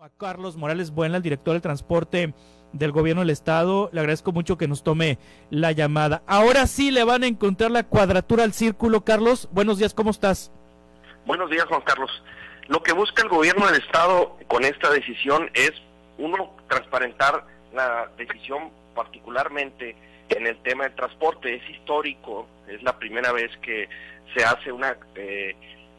A Carlos Morales Buena, el director de transporte del gobierno del estado, le agradezco mucho que nos tome la llamada. Ahora sí le van a encontrar la cuadratura al círculo, Carlos. Buenos días, ¿cómo estás? Buenos días, Juan Carlos. Lo que busca el gobierno del estado con esta decisión es, uno, transparentar la decisión particularmente en el tema del transporte. Es histórico, es la primera vez que se hace una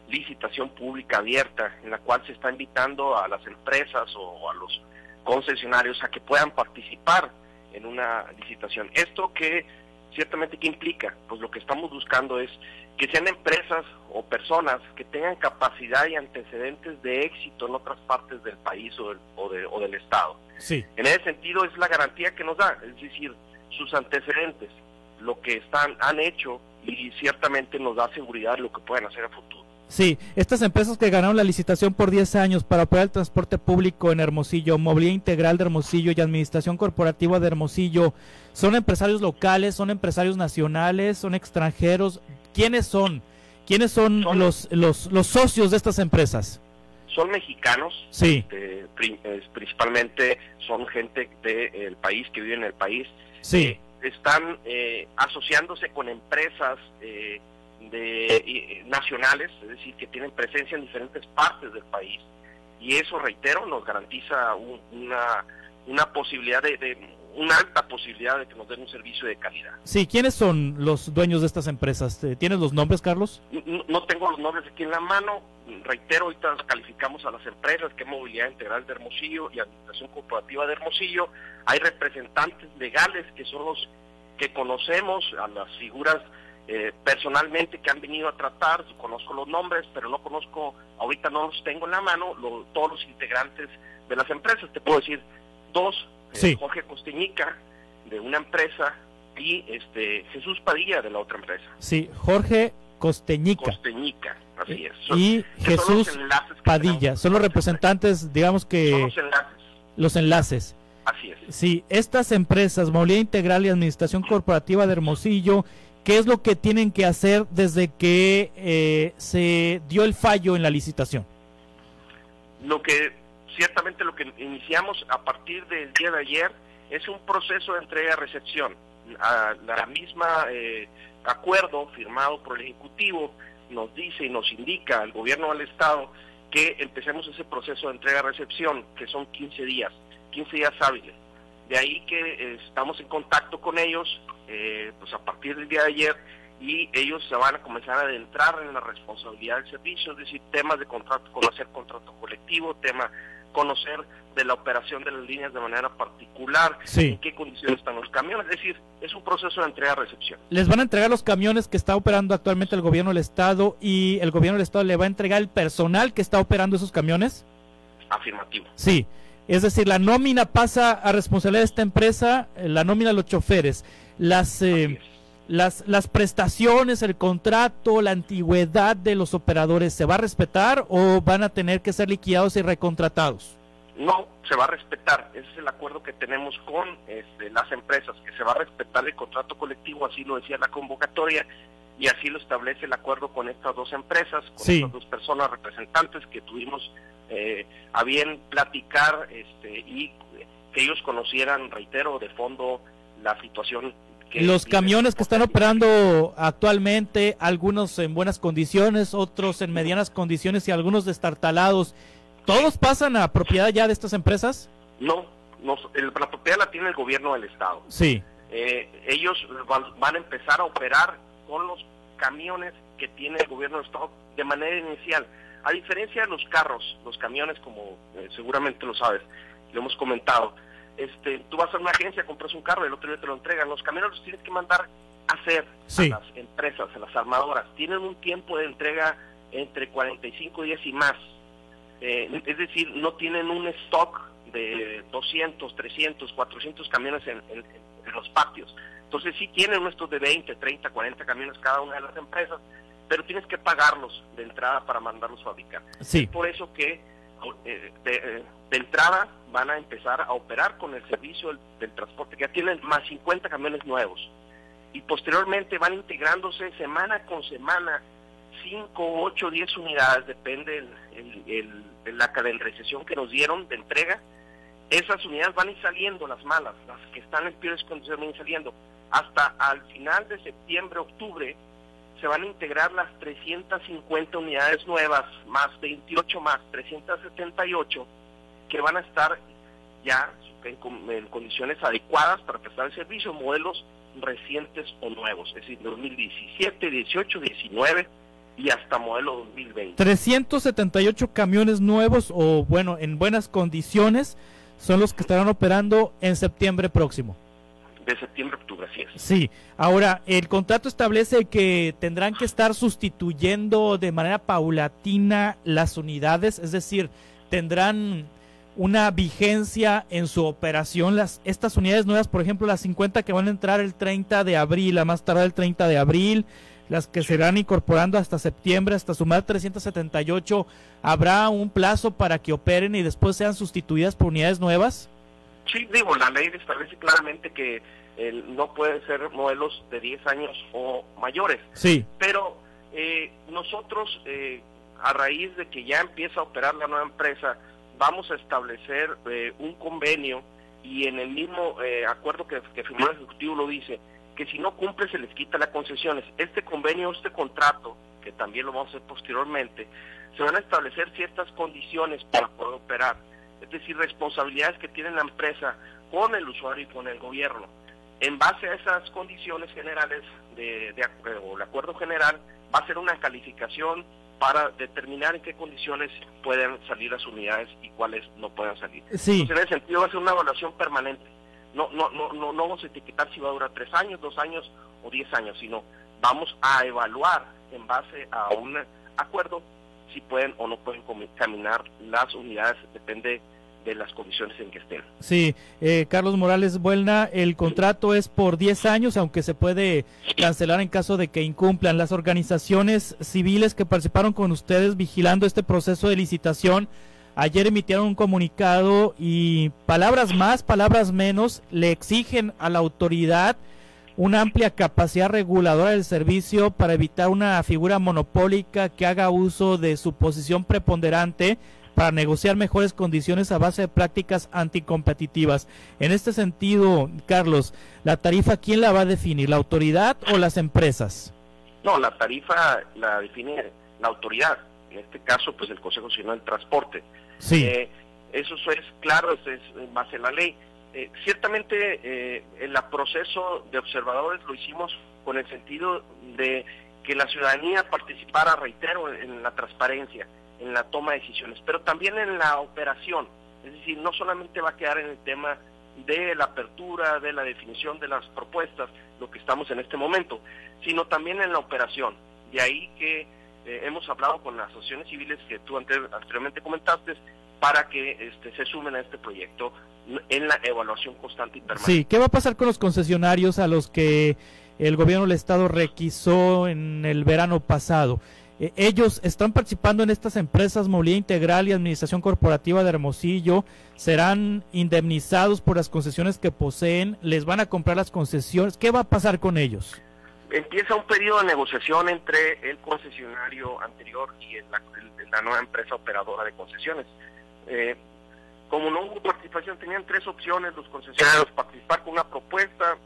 licitación pública abierta en la cual se está invitando a las empresas o a los concesionarios a que puedan participar en una licitación. ¿Esto qué ciertamente qué implica? Pues lo que estamos buscando es que sean empresas o personas que tengan capacidad y antecedentes de éxito en otras partes del país o del estado. Sí. En ese sentido es la garantía que nos da, es decir, sus antecedentes, lo que han hecho, y ciertamente nos da seguridad de lo que pueden hacer a futuro. Sí, estas empresas que ganaron la licitación por 10 años para operar el transporte público en Hermosillo, Movilidad Integral de Hermosillo y Administración Corporativa de Hermosillo, ¿son empresarios locales, son empresarios nacionales, son extranjeros? ¿Quiénes son? ¿Quiénes son los socios de estas empresas? Son mexicanos, sí. Principalmente son gente del país, que vive en el país. Sí. Están asociándose con empresas nacionales, es decir, que tienen presencia en diferentes partes del país, y eso, reitero, nos garantiza una posibilidad una alta posibilidad de que nos den un servicio de calidad. Sí, ¿quiénes son los dueños de estas empresas? ¿Tienes los nombres, Carlos? No tengo los nombres aquí en la mano, reitero, ahorita calificamos a las empresas, que es Movilidad Integral de Hermosillo y Administración Corporativa de Hermosillo. Hay representantes legales que son los que conocemos, a las figuras personalmente que han venido a tratar. Conozco los nombres, pero no conozco, ahorita no los tengo en la mano, todos los integrantes de las empresas. Te puedo decir dos, sí. Jorge Costeñica, de una empresa, y Jesús Padilla, de la otra empresa. Sí, Jorge Costeñica. Costeñica, así es. Y Jesús Padilla, son los representantes, digamos que... Son los enlaces. Los enlaces. Así es. Sí, estas empresas, Movilidad Integral y Administración Corporativa de Hermosillo, ¿qué es lo que tienen que hacer desde que se dio el fallo en la licitación? Ciertamente lo que iniciamos a partir del día de ayer es un proceso de entrega-recepción. La misma acuerdo firmado por el Ejecutivo nos dice y nos indica al gobierno del estado que empecemos ese proceso de entrega-recepción, que son 15 días hábiles. De ahí que estamos en contacto con ellos, pues a partir del día de ayer, y ellos se van a comenzar a adentrar en la responsabilidad del servicio, es decir, temas de contrato, conocer contrato colectivo, conocer de la operación de las líneas de manera particular, sí. En qué condiciones están los camiones, es decir, es un proceso de entrega-recepción. Les van a entregar los camiones que está operando actualmente el gobierno del estado, y el gobierno del estado le va a entregar el personal que está operando esos camiones. Afirmativo. Sí. Es decir, la nómina pasa a responsabilidad de esta empresa, la nómina de los choferes, las prestaciones, el contrato, la antigüedad de los operadores, ¿se va a respetar o van a tener que ser liquidados y recontratados? No, se va a respetar. Ese es el acuerdo que tenemos con las empresas, que se va a respetar el contrato colectivo, así lo decía la convocatoria, y así lo establece el acuerdo con estas dos empresas, con sí. estas dos personas representantes que tuvimos a bien platicar, y que ellos conocieran, reitero, de fondo la situación. Los camiones que están operando actualmente, algunos en buenas condiciones, otros en medianas condiciones y algunos destartalados, ¿todos pasan a propiedad ya de estas empresas? No, la propiedad la tiene el gobierno del estado. Sí. Ellos van a empezar a operar con los camiones que tiene el gobierno del estado de manera inicial. A diferencia de los carros, los camiones, como seguramente lo sabes, lo hemos comentado, tú vas a una agencia, compras un carro y el otro día te lo entregan. Los camiones los tienes que mandar a hacer, sí, a las empresas, a las armadoras. Tienen un tiempo de entrega entre 45 días y más. Es decir, no tienen un stock de 200, 300, 400 camiones en los patios. Entonces sí tienen estos de 20, 30, 40 camiones cada una de las empresas, pero tienes que pagarlos de entrada para mandarlos a fabricar. Sí. Es por eso que de entrada van a empezar a operar con el servicio del transporte, que ya tienen más 50 camiones nuevos, y posteriormente van integrándose semana con semana 5, 8, 10 unidades, depende la calendarización que nos dieron de entrega. Esas unidades van a ir saliendo, las malas, las que están en peores condiciones van a ir saliendo. Hasta al final de septiembre, octubre, se van a integrar las 350 unidades nuevas, más 28 más, 378, que van a estar ya en condiciones adecuadas para prestar el servicio, modelos recientes o nuevos, es decir, 2017, 18, 19 y hasta modelo 2020. 378 camiones nuevos o bueno, en buenas condiciones son los que estarán operando en septiembre próximo. De septiembre a octubre, así es. Sí, ahora el contrato establece que tendrán que estar sustituyendo de manera paulatina las unidades, es decir, tendrán una vigencia en su operación. Estas unidades nuevas, por ejemplo, las 50 que van a entrar el 30 de abril, a más tardar el 30 de abril, las que se irán incorporando hasta septiembre, hasta sumar 378, ¿habrá un plazo para que operen y después sean sustituidas por unidades nuevas? Sí, digo, la ley establece claramente que no pueden ser modelos de 10 años o mayores. Sí. Pero nosotros, a raíz de que ya empieza a operar la nueva empresa, vamos a establecer un convenio, y en el mismo acuerdo que firmó el Ejecutivo lo dice, que si no cumple se les quita las concesiones. Este convenio, este contrato, que también lo vamos a hacer posteriormente, se van a establecer ciertas condiciones para poder operar, es decir, responsabilidades que tiene la empresa con el usuario y con el gobierno. En base a esas condiciones generales o el acuerdo general, va a ser una calificación para determinar en qué condiciones pueden salir las unidades y cuáles no puedan salir. Sí. Entonces, en ese sentido va a ser una evaluación permanente. No vamos a etiquetar si va a durar 3 años, 2 años o 10 años, sino vamos a evaluar en base a un acuerdo si pueden o no pueden caminar las unidades, depende de las condiciones en que estén. Sí, Carlos Morales Buelna, el contrato es por 10 años, aunque se puede cancelar en caso de que incumplan. Las organizaciones civiles que participaron con ustedes vigilando este proceso de licitación, ayer emitieron un comunicado y palabras más, palabras menos, le exigen a la autoridad una amplia capacidad reguladora del servicio para evitar una figura monopólica que haga uso de su posición preponderante para negociar mejores condiciones a base de prácticas anticompetitivas. En este sentido, Carlos, ¿la tarifa quién la va a definir, la autoridad o las empresas? No, la tarifa la define la autoridad, en este caso pues el Consejo Nacional del Transporte. Sí. Eso es claro, eso es en base a la ley. Ciertamente el proceso de observadores lo hicimos con el sentido de que la ciudadanía participara, reitero, en la transparencia, en la toma de decisiones, pero también en la operación. Es decir, no solamente va a quedar en el tema de la apertura, de la definición de las propuestas, lo que estamos en este momento, sino también en la operación. De ahí que hemos hablado con las asociaciones civiles que tú anteriormente comentaste, para que se sumen a este proyecto en la evaluación constante y permanente. Sí, ¿qué va a pasar con los concesionarios a los que el gobierno del estado requisó en el verano pasado? Ellos están participando en estas empresas Movilidad Integral y Administración Corporativa de Hermosillo, serán indemnizados por las concesiones que poseen, les van a comprar las concesiones, ¿qué va a pasar con ellos? Empieza un periodo de negociación entre el concesionario anterior y la nueva empresa operadora de concesiones. Como no hubo participación, tenían 3 opciones los concesionarios: participar con una propuesta,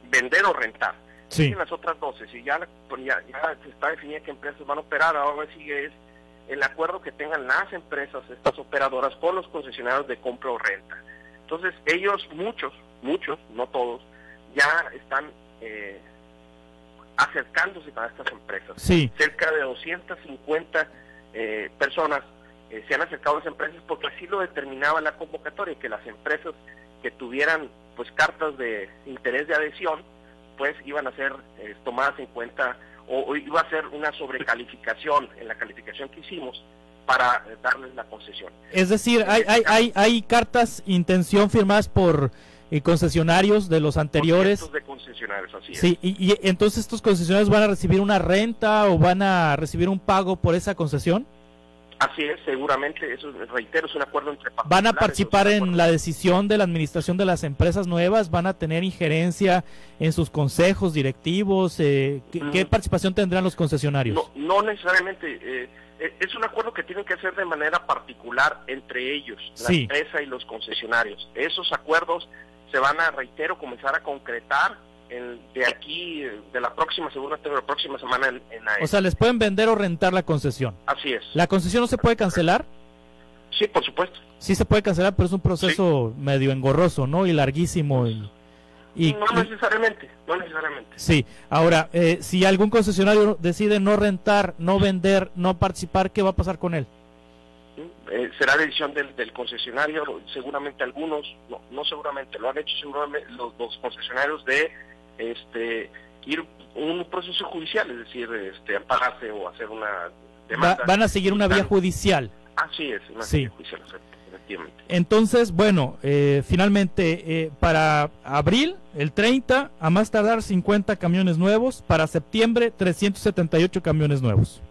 vender o rentar. Sí. En las otras 12, si ya se está definido qué empresas van a operar, ahora sigue es el acuerdo que tengan las empresas, estas operadoras, con los concesionarios de compra o renta. Entonces ellos, muchos, no todos, ya están acercándose a estas empresas. Sí. Cerca de 250 personas se han acercado a las empresas porque así lo determinaba la convocatoria, que las empresas que tuvieran pues cartas de interés de adhesión pues iban a ser tomadas en cuenta, o iba a ser una sobrecalificación en la calificación que hicimos para darles la concesión. Es decir, hay cartas intención firmadas por concesionarios de los anteriores. De concesionarios, así sí, es. Y entonces estos concesionarios van a recibir una renta o van a recibir un pago por esa concesión. Así es, seguramente, eso reitero, es un acuerdo entre particulares. ¿Van a participar en la decisión de la administración de las empresas nuevas? ¿Van a tener injerencia en sus consejos directivos? ¿Qué participación tendrán los concesionarios? No necesariamente, es un acuerdo que tienen que hacer de manera particular entre ellos, la empresa y los concesionarios. Esos acuerdos se van a, reitero, comenzar a concretar de aquí, de la próxima, seguramente de la próxima semana en O sea, les pueden vender o rentar la concesión. Así es. ¿La concesión no se puede cancelar? Sí, por supuesto. Sí se puede cancelar, pero es un proceso medio engorroso, ¿no? Y larguísimo. No necesariamente. Sí. Ahora, si algún concesionario decide no rentar, no vender, no participar, ¿qué va a pasar con él? Será decisión del concesionario, seguramente algunos, no seguramente, lo han hecho seguramente los concesionarios de ir un proceso judicial, es decir, ampararse o hacer una demanda. Van a seguir una vía judicial. Así es, una vía judicial, efectivamente. Entonces, bueno, finalmente, para abril, el 30, a más tardar 50 camiones nuevos, para septiembre 378 camiones nuevos.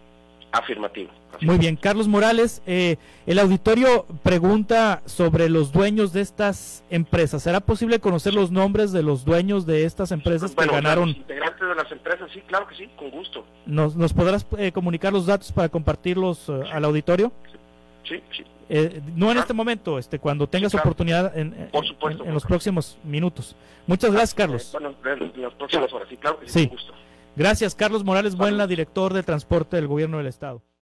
Afirmativo. Muy bien, Carlos Morales, el auditorio pregunta sobre los dueños de estas empresas. ¿Será posible conocer los nombres de los dueños de estas empresas que ganaron? Los integrantes de las empresas, sí, claro que sí, con gusto. ¿Nos podrás comunicar los datos para compartirlos al auditorio? Sí. No en este momento, cuando tengas oportunidad en los próximos minutos. Muchas gracias, Carlos. En las próximas horas, sí, claro que sí, con gusto. Gracias, Carlos Morales Buenla, director de Transporte del Gobierno del Estado.